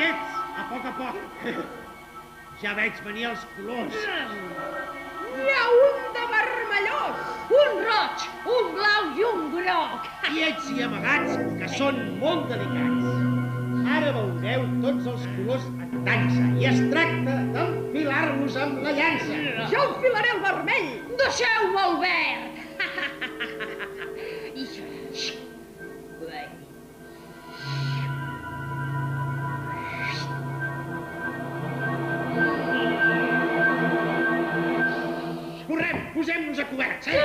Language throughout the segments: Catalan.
xiquets, a poc. Ja veig venir els colors. N'hi ha un de vermellós, un roig, un blau i un groc. Quiets i amagats, que són molt delicats. Ara veureu tots els colors en dansa i es tracta d'enfilar-los amb la llança. Jo enfilaré el vermell. Deixeu-me el verd. Correm, posem-nos a coberts, eh?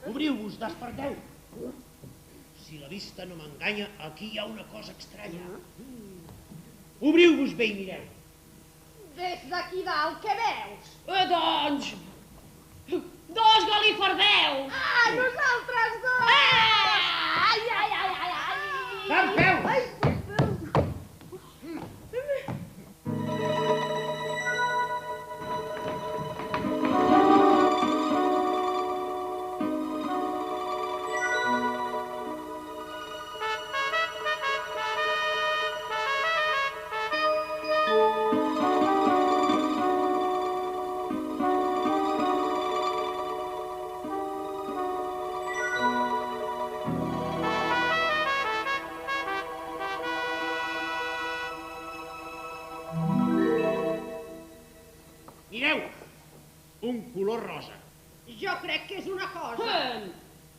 Obriu-vos, desperteu. Si la vista no m'enganya, aquí hi ha una cosa estranya. Obriu-vos bé i mireu. Des d'aquí dalt, què veus? Doncs... dos galifardeus! Ah, nosaltres dos! Ai, ai, ai, ai, ai! Fan peu! Mireu, un color rosa. Jo crec que és una cosa.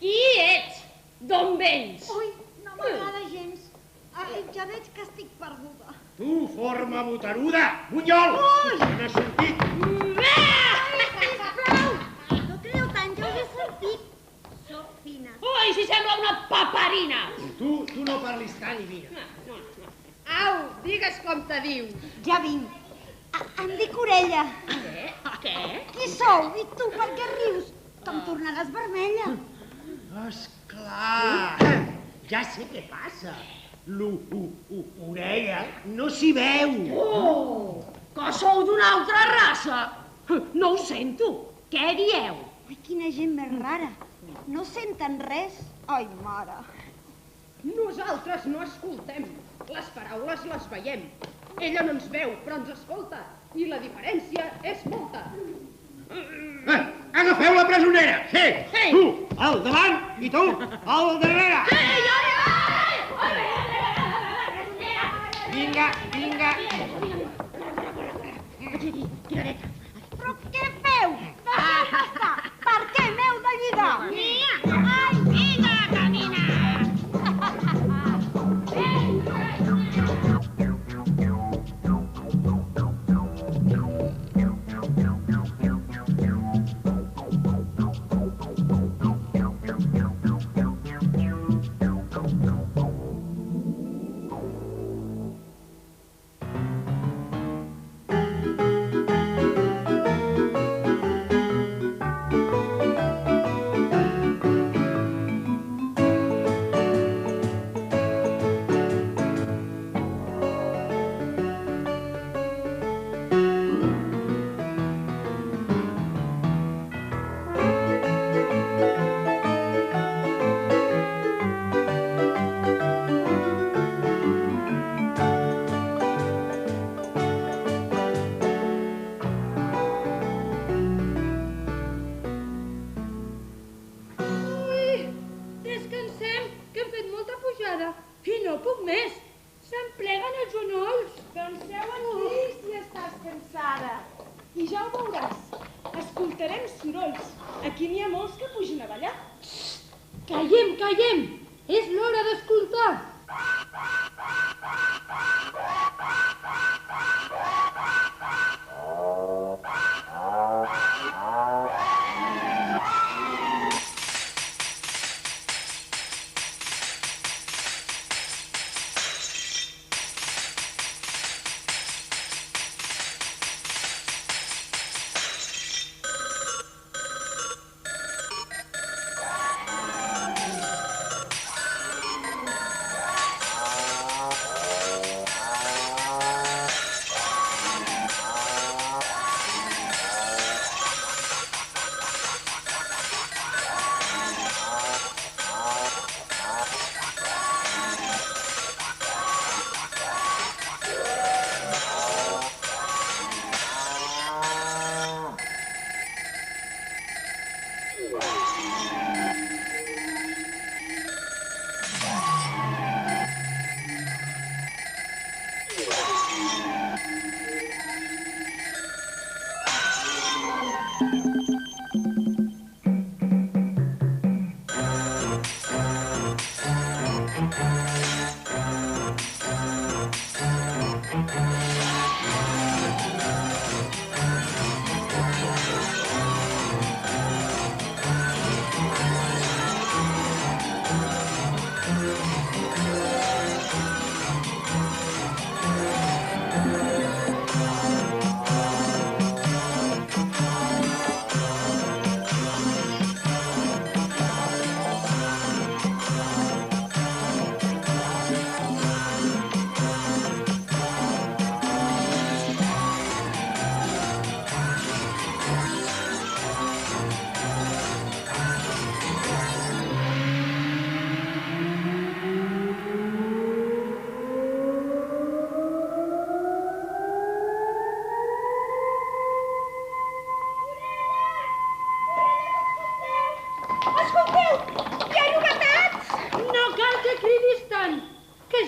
Qui ets? D'on vens? Ui, no m'agrada gens. Ja veig que estic perduda. Tu, forma boteruda! Bunyol! N'has sentit? Sisplau! No creieu tant, ja us he sentit. Soc fina. Ui, si sembla una paperina! Tu no parlis tant i vine. Au, digues com te dius. Ja vinc. Em dic Orella. Què? Qui sou? I tu per què rius? Te'm tornaràs vermella. Esclar! Ja sé què passa. L'orella no s'hi veu. Oh, que sou d'una altra raça. No ho sento. Què dieu? Ai, quina gent més rara. No senten res? Ai, mare. Nosaltres no escoltem. Les paraules les veiem. Ella no ens veu, però ens escolta. I la diferència és molta. Agafeu la presonera! Sí! Ei! Tu, al davant, i tu, al darrere! Vinga! Però què feu? Deixeu-me estar. Per què m'heu de lligar? Ai, Vinga, camina! I no puc més. Se'm pleguen els genolls. Doncs seu aquí si estàs cansada. I ja ho veuràs. Escoltarem sorolls. Aquí n'hi ha molts que pugen a ballar. Callem. És l'hora d'escoltar.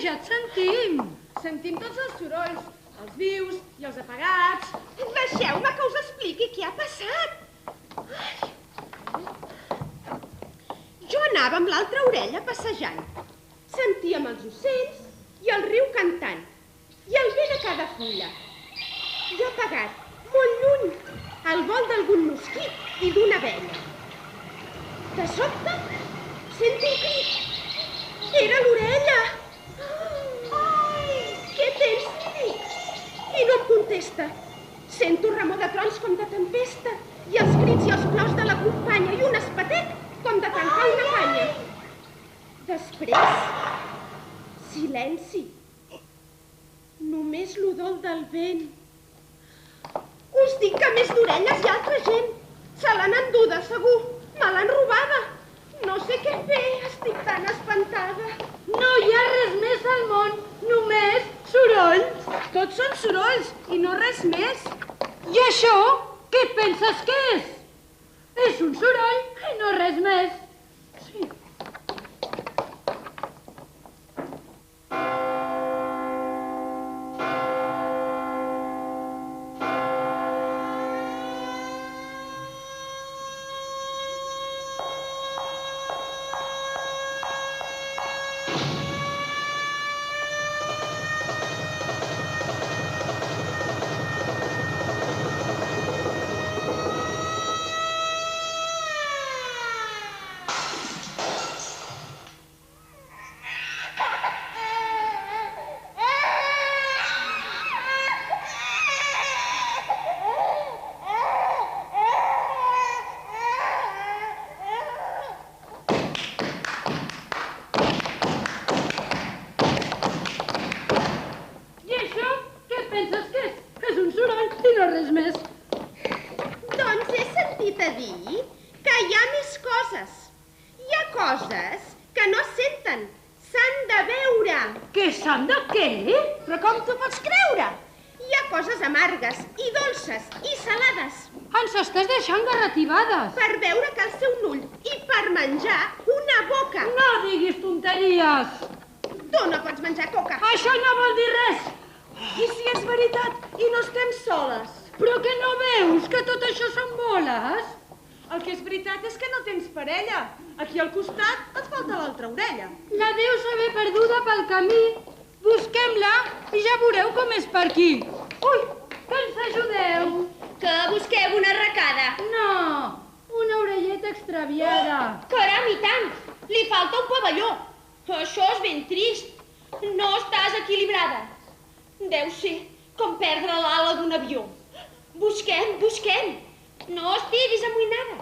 Ja et sentim. Sentim tots els sorolls, els vius i els apagats. Deixeu-me que us expliqui anava amb l'altra orella passejant. Sentíem els ocells i el riu cantant, i el vent a cada fulla. I apagat, molt lluny, el vol d'algun mosquit i d'una abella. De sobte, sento un crit. Era l'orella! Ai, què tens, li dic? I no em contesta. Sento remor de trons com de tempesta i els crits i els plors de la companya i un espetec com de tancar una canya. Després, silenci. Només l'odol del vent. Us dic que a més d'orelles hi ha altra gent. Se l'han enduda, segur. Me l'han robada. No sé què fer, estic tan espantada. No hi ha res més al món, només sorolls. Tots són sorolls i no res més. I això, què et penses que és? És un soroll i no res més. Sí. Per veure que el seu ull i per menjar una boca. No diguis tonteries. Tu no pots menjar coca. Això no vol dir res. I si és veritat i no estem soles? Però que no veus que tot això són boles? El que és veritat és que no tens parella. Aquí al costat et falta l'altra orella. La deus haver perduda pel camí. Busquem-la i ja veureu com és per aquí. Ui, que ens ajudeu. Que busqueu una arracada. No, una orelleta extraviada. Caram, i tant! Li falta un pavelló. Això és ben trist. No estàs equilibrada. Deu ser com perdre l'ala d'un avió. Busquem, busquem. No estiguis amoïnada.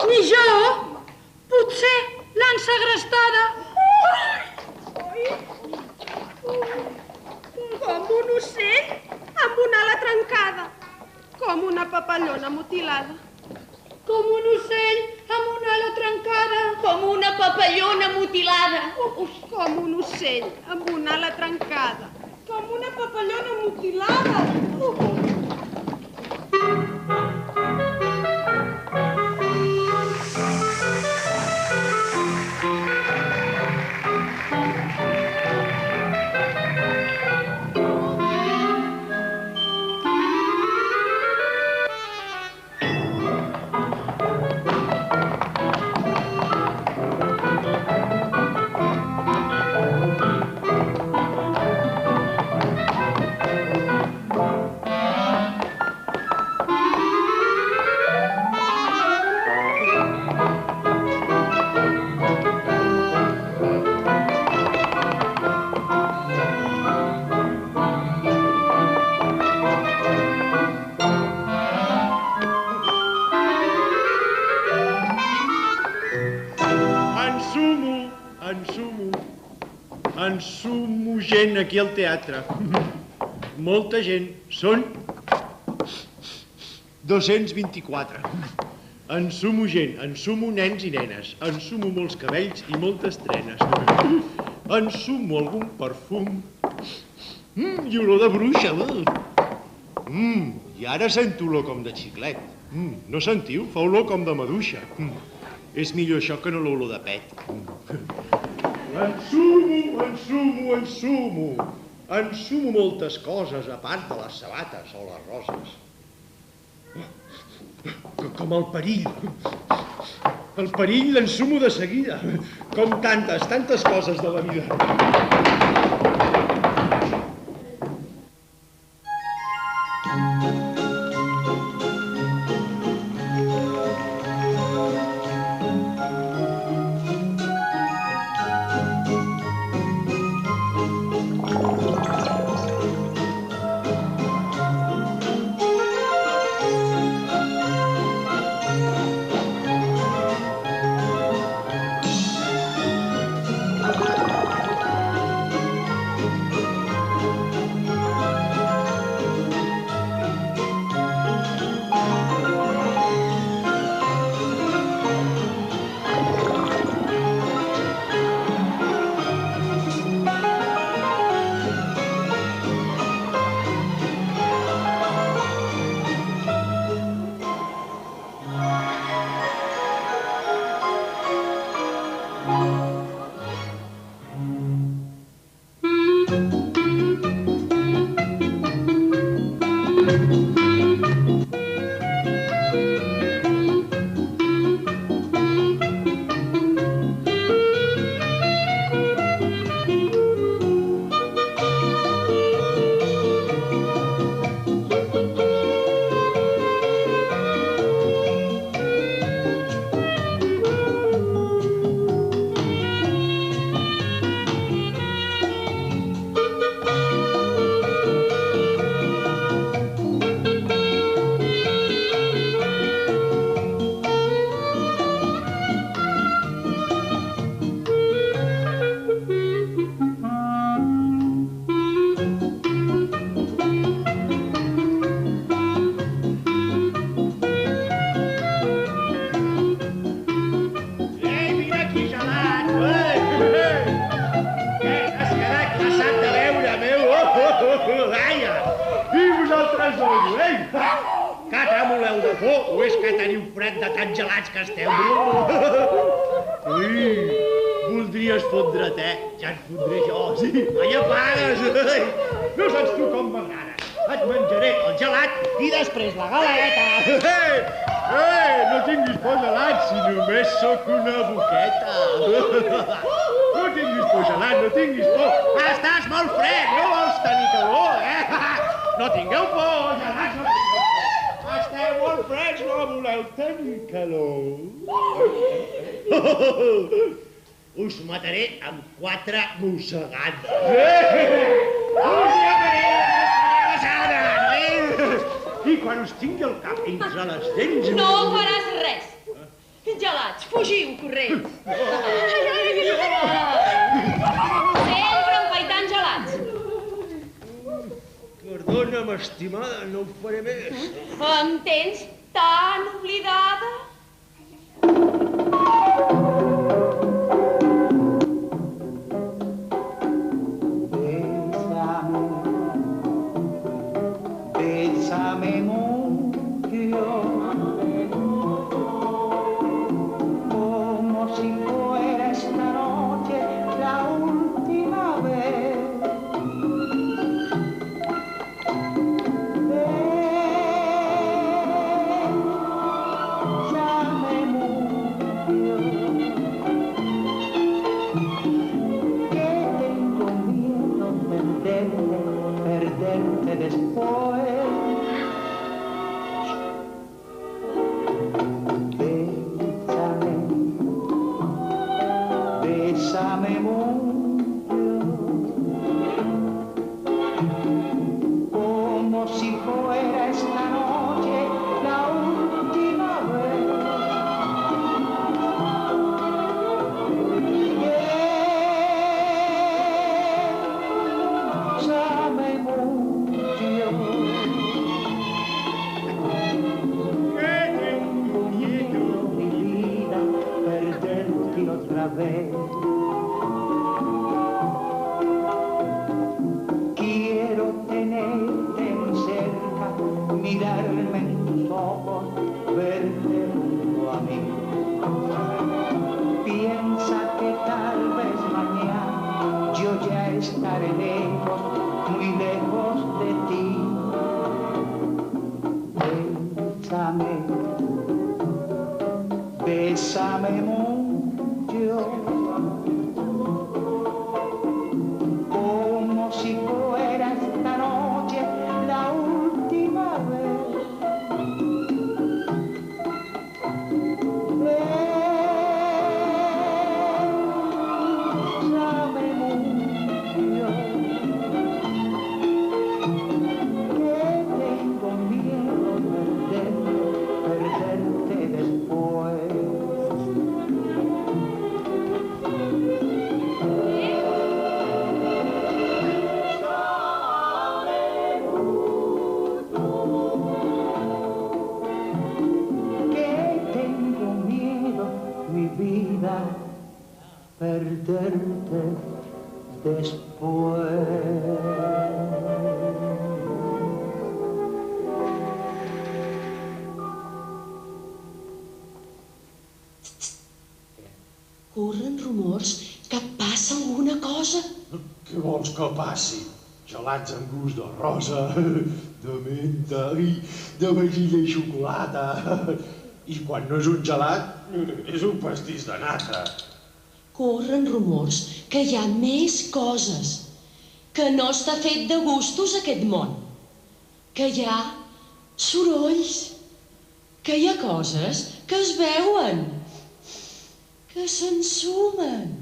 Ni jo. Potser l'han segrestada. Com un ocell amb una ala trencada. Com una papallona mutilada. Com un ocell amb una ala trencada. Com una papallona mutilada. Com un ocell amb una ala trencada. Com una papallona mutilada. Ensumo gent aquí al teatre. Molta gent. Són 224. Ensumo gent, ensumo nens i nenes, ensumo molts cabells i moltes trenes. Ensumo algun perfum. I olor de bruixa. I ara sento olor com de xiclet. No sentiu? Fa olor com de maduixa. És millor això que no l'olor de pet. Ensumo. Ensumo moltes coses, a part de les sabates o les roses. Com el perill. El perill l'ensumo de seguida. Com tantes coses de la vida. Que tremoleu de por o és que teniu fred de tan gelats que esteu? Ui, voldries fondre te? Ja et fondré jo, sí. Ai, apagues! No saps tu com m'agrada. Et menjaré el gelat i després la galeta. No tinguis por gelat, si només sóc una boqueta. No tinguis por gelat, no tinguis por. Estàs molt fred, no vols tenir calor, No tingueu por, gelats, no tingueu por. Esteu molt freds, no voleu tenir calor. Us mataré amb 4 mossegades. Us llevaré la sana, I quan us tingui el cap entre les dents... No faràs res. gelats. Fugiu, corrents. Sempre empaitant gelats. Perdona'm, estimada, no ho faré més. Em tens tan oblidada? Bésame mucho, como si fuera esta noche la última vez. Bésame mucho, que tengo miedo de perderte después. Bésame mucho, como si fuera esta noche la última vez. Bésame mucho, que tengo miedo, mi vida, perderte otra vez. Quiero tenerte muy cerca, mirarme en tus ojos, verte junto a mí. Piensa que tal vez mañana yo ya estaré lejos, muy lejos de ti. Bésame, bésame mucho, como si fuera esta noche la última vez. Bésame mucho, que tengo miedo de perderte después. Que tengo miedo, mi vida, perderte después. Corren rumors que passa alguna cosa. Què vols que passi? Gelats amb gust de rosa, de menta i de vainilla i xocolata. I quan no és un gelat, és un pastís de nata. Corren rumors que hi ha més coses, que no està fet de gustos aquest món, que hi ha sorolls, que hi ha coses que es veuen, que s'ensumen.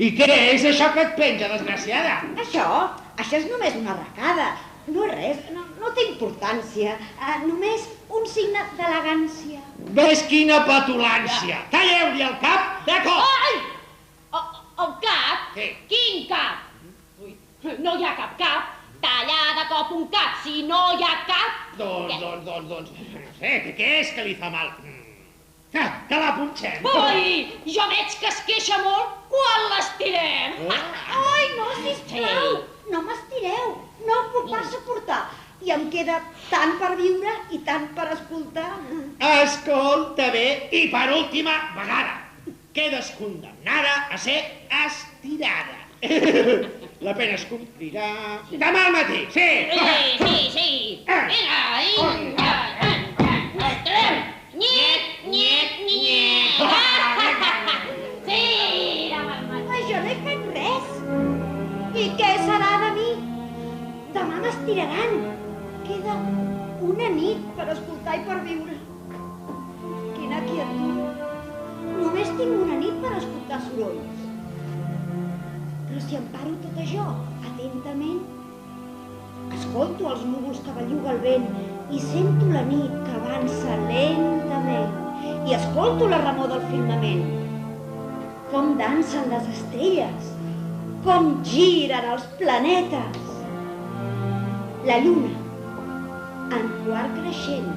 I què és això que et penja, desgraciada? Això és només una arracada. No és res, no té importància. Només un signe d'elegància. Ves quina petulància! Talleu-li el cap de cop! Ai! El cap? Què? Quin cap? Ui, no hi ha cap cap. Tallar de cop un cap, si no hi ha cap... Doncs, no sé, què és que li fa mal? Que la punxem. Ui, jo veig que es queixa molt quan l'estirem. Ai, no, sisplau, no m'estireu. No ho puc pas suportar. I em queda tant per viure i tant per escoltar. Escolta bé, i per última vegada, quedes condemnada a ser estirada. La pena es complirà demà al matí, sí! Sí. Vinga, estirem. Niet. Sí, demà al matí. Jo no he fet res. I què serà de mi? Demà m'estiraran. Queda una nit per escoltar i per viure. Quina quietud. Només tinc una nit per escoltar sorolls. Però si em paro tot això atentament, escolto els núvols que belluga el vent i sento la nit que avança lentament i escolto la remor del firmament. Com dansen les estrelles, com giren els planetes. La lluna, en quart creixent,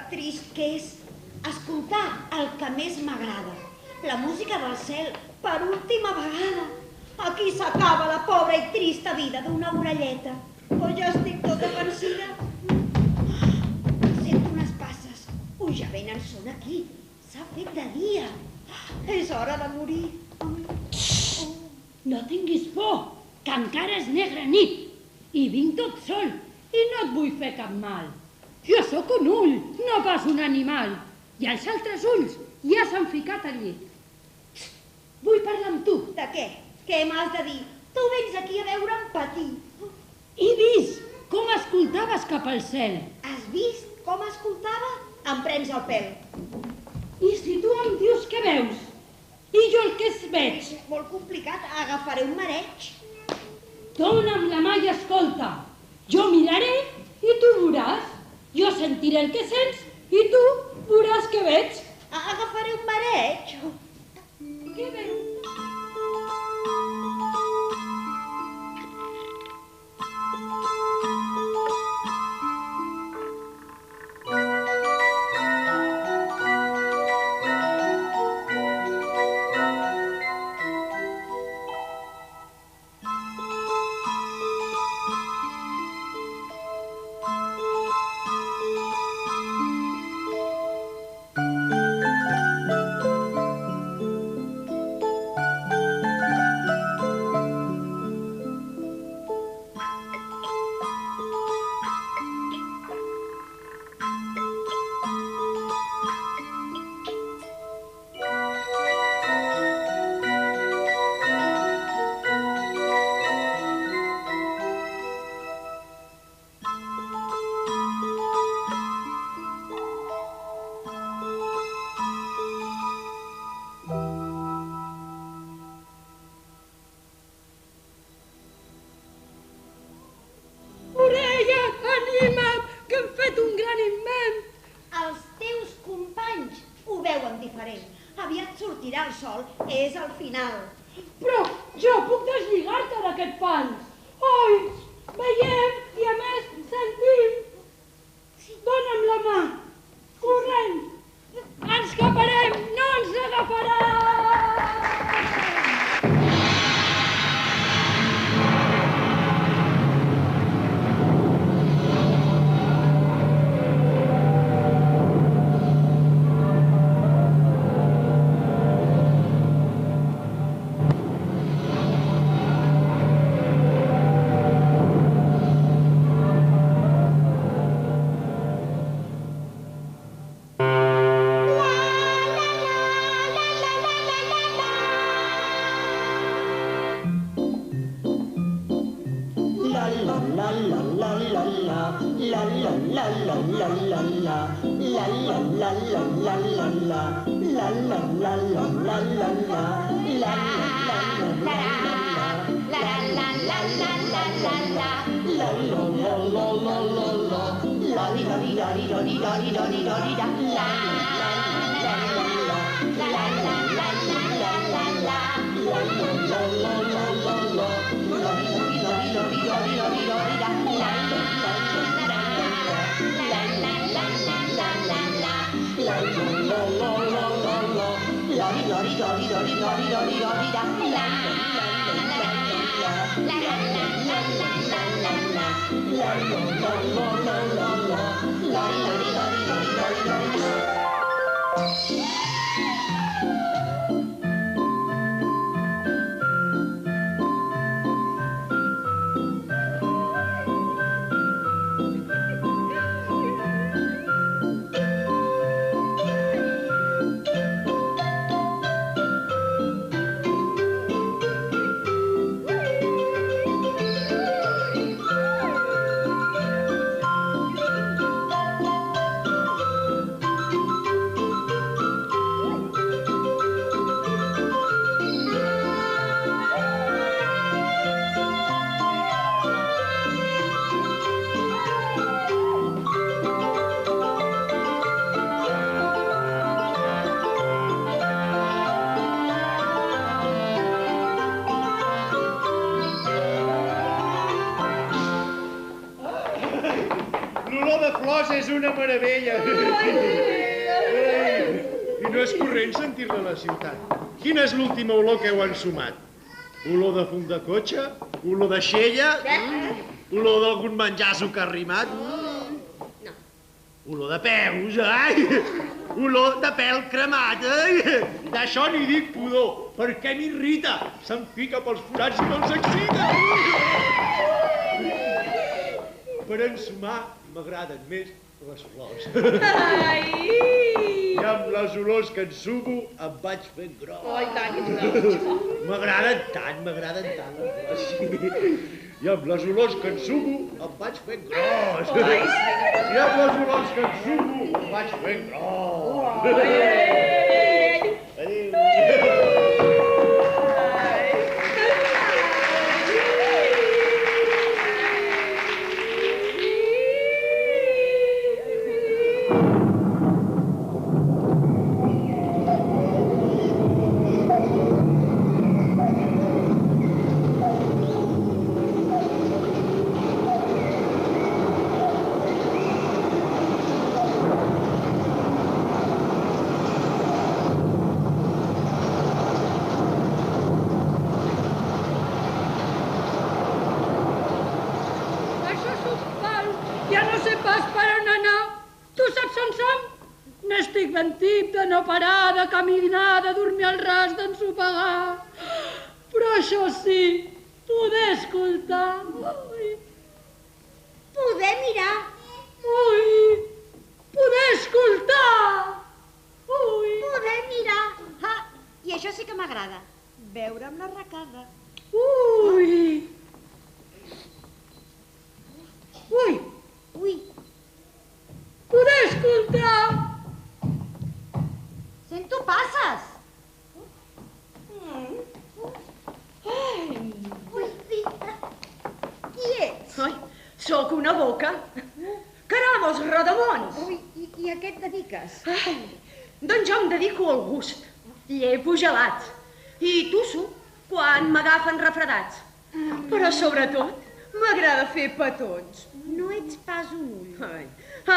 trist que és escoltar el que més m'agrada, la música del cel, per última vegada. Aquí s'acaba la pobra i trista vida d'una orelleta. Oh, ja estic tota pansida. Sento unes passes. Ui, ja venen, són aquí. S'ha fet de dia. És hora de morir. No tinguis por, que encara és negra nit. I vinc tot sol, i no et vull fer cap mal. Jo sóc un ull, no pas un animal. I els altres ulls ja s'han ficat al llit. Vull parlar amb tu. De què? Què m'has de dir? Tu vens aquí a veure'm patir. He vist com escoltaves cap al cel. Has vist com escoltava? Em prens el pèl. I si tu em dius què veus? I jo el que es veig? És molt complicat, agafaré un mareig. Dóna'm la mà i escolta. Jo miraré i tu veuràs. Jo sentiré el que sents i tu veuràs què veig. Agafaré un mareig. Què veus? És el final. Però jo puc deslligar-te d'aquest fals. Oi, veiem i a més sentim. Dóna'm la mà. Corrent. Ens escaparem, no ens agafarà. de flors és una meravella. I no és corrent sentir-la a la ciutat. Quina és l'última olor que heu ensumat? Olor de fum de cotxe? Olor de xella? Olor d'algun menjar sucarrimat? No. Olor de peus, ai! Olor de pèl cremat, ai! D'això n'hi dic pudor, perquè m'irrita. Se'm fica pels forats i me'ls excita. Per ensumar m'agraden més les flors. Ai! I amb les olors que ensumo em vaig fent gros. Ai, tant. M'agraden tant les flors. I amb les olors que ensumo em vaig fent gros. I amb les olors que ensumo em vaig fent gros. Adéu. N'estic ben tip de no parar, de caminar, de dormir al ras, d'ensopegar. Però això sí, poder escoltar. Ui. Poder mirar. Ui. Poder escoltar. Ui. Poder mirar. Ah, i això sí que m'agrada. Veure amb l'arracada. Ui. Ui. Ui. Poder escoltar. Sento passes. Ui, qui ets? Ai, sóc una boca. Caram, els rodamons. Ui, i a què et dediques? Ai, doncs jo em dedico al gust. Llepo gelats. I tusso quan m'agafen refredats. Però sobretot m'agrada fer petons. No ets pas un ull. Ai,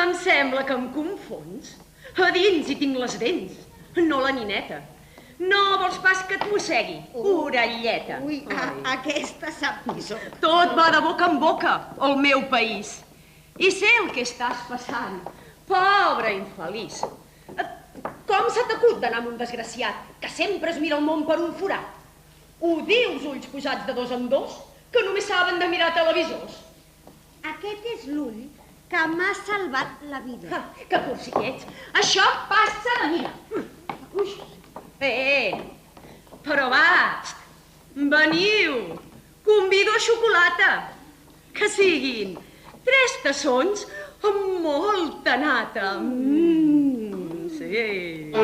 em sembla que em confons. A dins hi tinc les dents, no la nineta. No vols pas que et mossegui, orelleta. Ui, aquesta sap qui soc. Tot va de boca en boca, al meu país. I sé el que estàs passant, pobre infeliç. Com se t'acut d'anar amb un desgraciat que sempre es mira el món per un forat? Odius ulls posats de dos en dos que només saben de mirar televisors. Aquest és l'ull que m'ha salvat la vida. Que cursi que ets. Això passa de mira. Ui. Però va, veniu, convido a xocolata. Que siguin 3 tassons amb molta nata. Sí.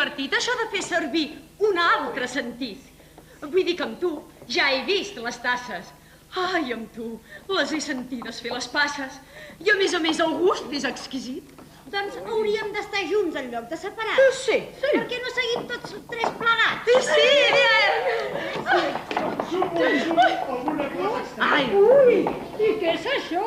divertit, això de fer servir un altre sentit. Vull dir que amb tu ja he vist les tasses. Ai, amb tu les he sentides fer les passes. I a més, el gust és exquisit. Doncs hauríem d'estar junts en lloc de separats. Sí. Per què no seguim tots tres plegats? Sí. Ai, ui, i què és això?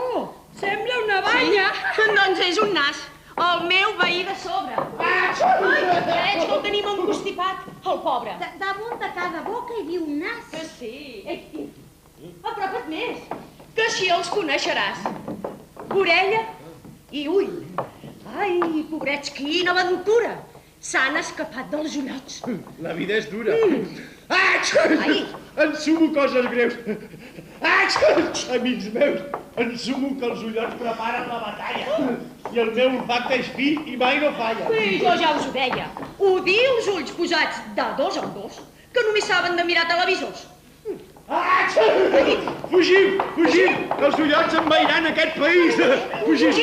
Sembla una banya. Doncs és un nas. El meu veí de sobre. Veig que el tenim encostipat, el pobre. Damunt de cada boca hi viu un nas. Que sí. Apropa't més, que així els coneixeràs. Orella i ull. Ai, pobrets, quina aventura. S'han escapat dels ullots. La vida és dura. Ai! Ensumo coses greus. Amics meus, ensumo que els ullots preparen la batalla. I el meu olfacte és fi i mai no falla. Sí, jo ja us ho deia. Odio els ulls posats de dos en dos, que només saben de mirar televisors. Fugim, que els ullots envairan aquest país. Fugim.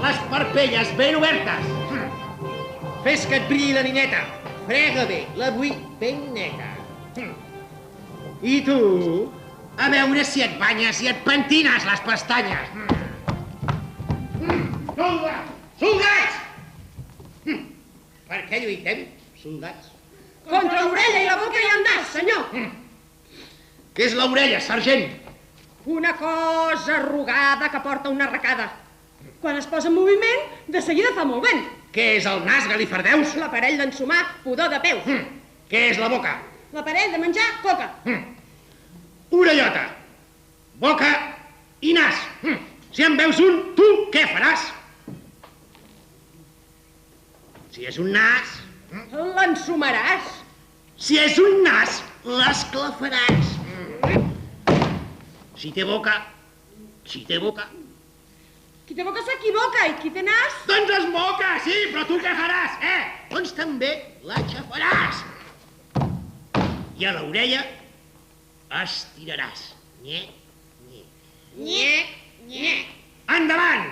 Les parpelles ben obertes. Fes que et brilli la nineta. Frega bé, la vull ben neta. I tu? A veure si et banyes i et pentines les pestanyes. Soldats! Per què lluitem, soldats? Contra l'orella i la boca i el nas, senyor. Què és l'orella, sergent? Una cosa arrugada que porta una arracada. Quan es posa en moviment, de seguida fa molt vent. Què és el nas, galifardeus? L'aparell d'ensumar, pudor de peus. Què és la boca? L'aparell de menjar, coca. Orellota, boca i nas. Si en veus un, tu què faràs? Si és un nas... L'ensumaràs. Si és un nas, l'esclafaràs. Si té boca... Qui té boca s'equivoca i qui té nas... Doncs es moca, sí, però tu què faràs, Doncs també l'aixafaràs. I a l'orella estiraràs. Endavant!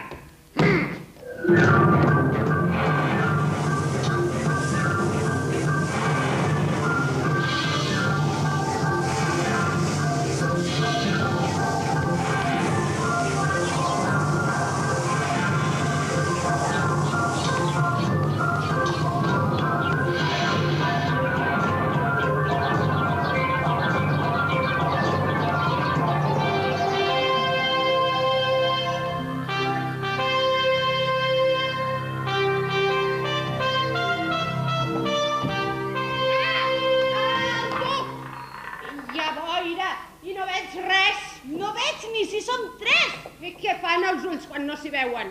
Quan no s'hi veuen.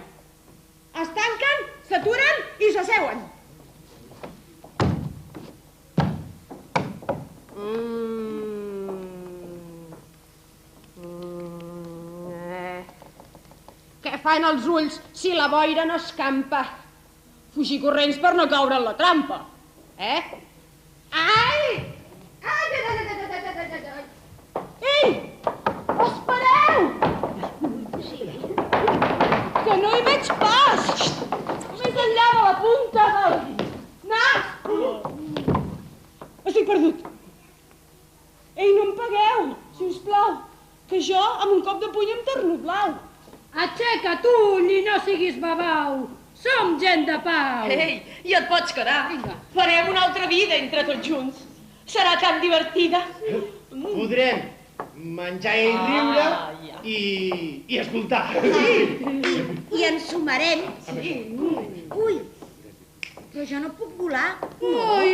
Es tanquen, s'aturen i s'asseuen. Què fan els ulls si la boira no escampa? Fugir corrents per no caure en la trampa. Ai! Ei! Espereu! Que no hi veig pas! Més enllà de la punta del nas! Estic perdut! Ei, no em pegueu! que jo amb un cop de puny em torno blau. Aixeca't, ull, i no siguis babau. Som gent de pau. Ei, i et pots quedar. Vinga. Farem una altra vida entre tots junts. Serà tan divertida. Podrem menjar i riure i escoltar. I ens sumarem. Ui, però jo no puc volar. Ai,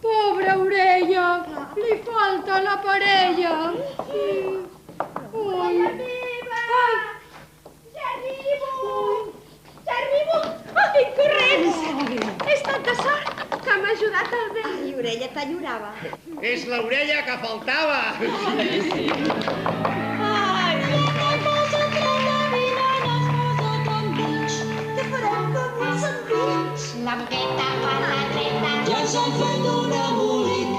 pobra orella, li falta la parella. Ai, ai. Ja arribo! Ja arribo! Ai, corrents! He estat de sort que m'ha ajudat el vent. I Orella t'enyorava. És l'orella que faltava. Què farem com uns envits? La boqueta fa la treta. Ja s'han fet un embolic.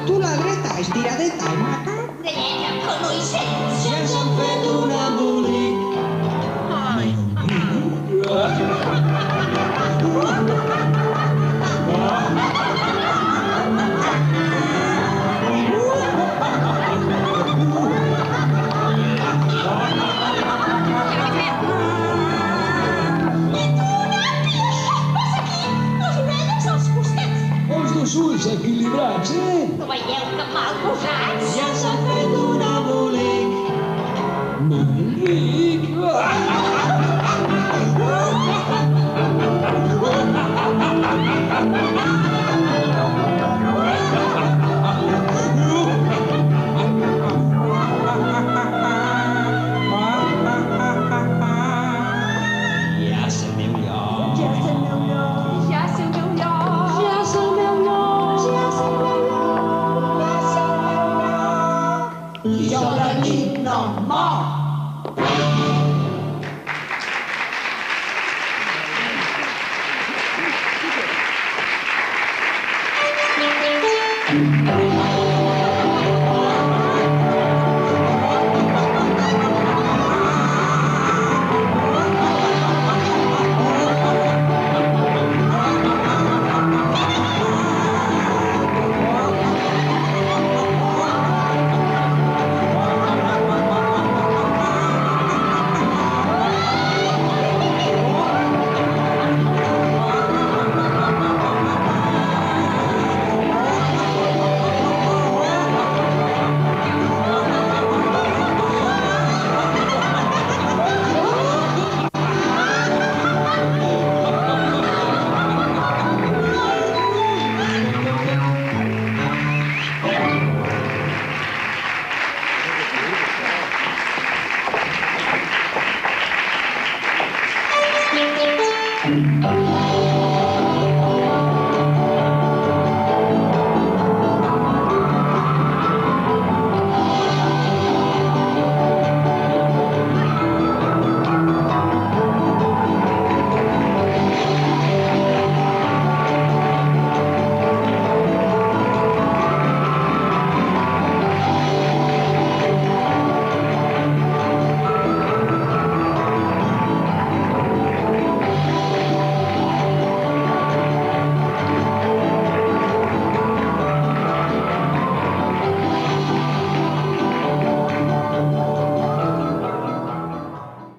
Tu la dreta, estiradeta i maca. Orelleta, que no hi sents. Ja s'han fet un embolic. Els dos ulls equilibrats, No veieu que mal posats? Ja s'ha fet un embolic. Molt ric. Ja és el meu lloc. Ja és el meu lloc. Ja és el meu lloc. Ja és el meu lloc. Ja és el meu lloc. Ja és el meu lloc. I jo de nit no em mor. Ja